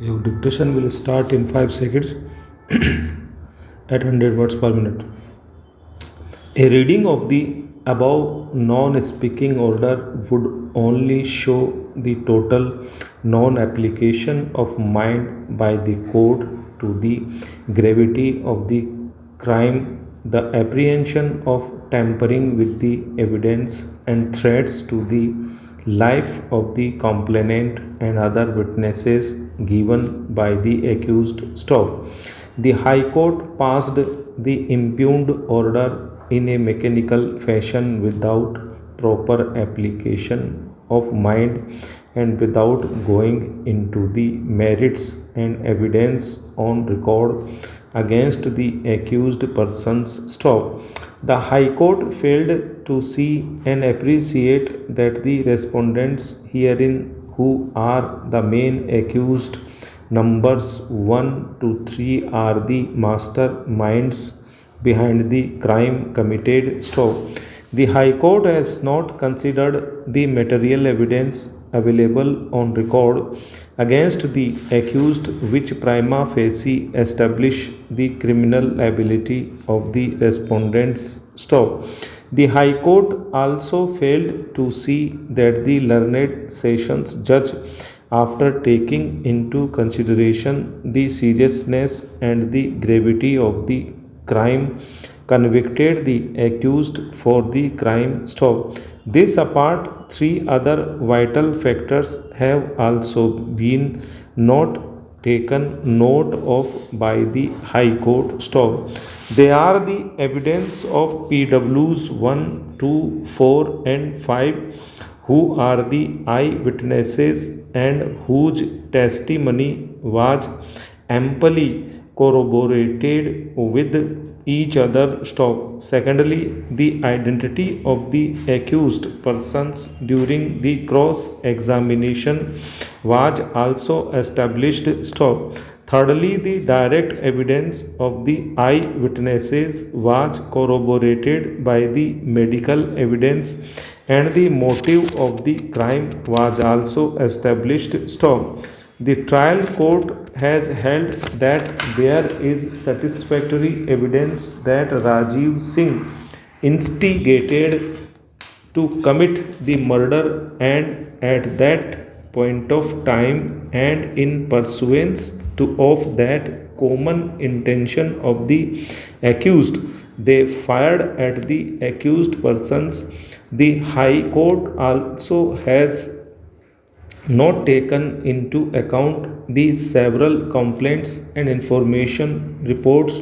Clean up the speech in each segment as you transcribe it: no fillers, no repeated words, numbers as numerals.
Your dictation will start in 5 seconds at 100 words per minute. A reading of the above non speaking order would only show the total non application of mind by the court to the gravity of the crime, the apprehension of tampering with the evidence, and threats to the life of the complainant and other witnesses given by the accused. Stop. The High Court passed the impugned order in a mechanical fashion without proper application of mind and without going into the merits and evidence on record against the accused persons. Stop. The High Court failed to see and appreciate that the respondents herein, who are the main accused, numbers 1 to 3, are the masterminds behind the crime committed. Stop. The High Court has not considered the material evidence available on record against the accused, which prima facie establish the criminal liability of the respondents. Stop. The High Court also failed to see that the learned sessions judge, after taking into consideration the seriousness and the gravity of the crime, convicted the accused for the crime. Stop. This apart, three other vital factors have also been not taken note of by the High Court. Stop. They are the evidence of PWs 1, 2, 4, and 5, who are the eyewitnesses and whose testimony was amply corroborated with each other. Stop. Secondly, the identity of the accused persons during the cross examination was also established. Stop. Thirdly, the direct evidence of the eyewitnesses was corroborated by the medical evidence, and the motive of the crime was also established. Stop. The trial court has held that there is satisfactory evidence that Rajiv Singh instigated to commit the murder, and at that point of time and in pursuance of that common intention of the accused, they fired at the accused persons. The High Court also has not taken into account the several complaints and information reports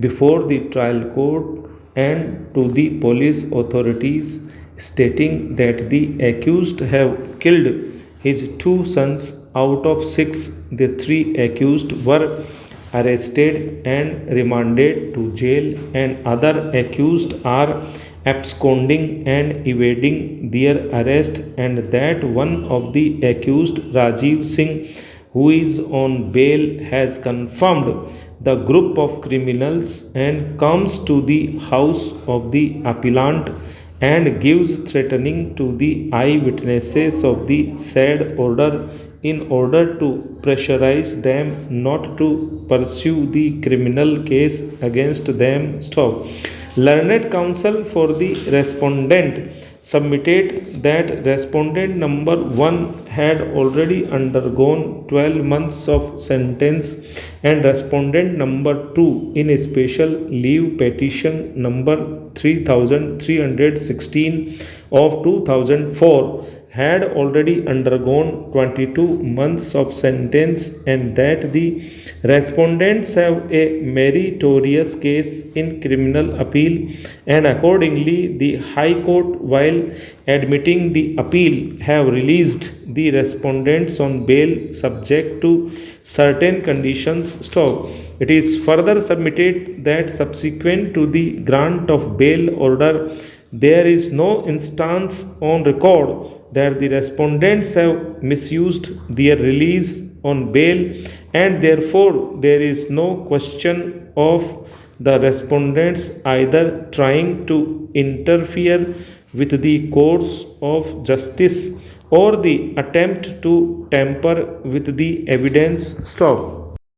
before the trial court and to the police authorities stating that the accused have killed his two sons out of six. The three accused were arrested and remanded to jail, and other accused are absconding and evading their arrest, and that one of the accused, Rajiv Singh, who is on bail, has confirmed the group of criminals and comes to the house of the appellant and gives threatening to the eyewitnesses of the said order in order to pressurize them not to pursue the criminal case against them. Stop. Learned counsel for the respondent submitted that respondent number 1 had already undergone 12 months of sentence, and respondent number 2 in a special leave petition number 3316 of 2004 had already undergone 22 months of sentence, and that the respondents have a meritorious case in criminal appeal, and accordingly the High Court, while admitting the appeal, have released the respondents on bail subject to certain conditions. Stop. It is further submitted that subsequent to the grant of bail order, there is no instance on record that the respondents have misused their release on bail, and therefore there is no question of the respondents either trying to interfere with the course of justice or the attempt to tamper with the evidence. Stop.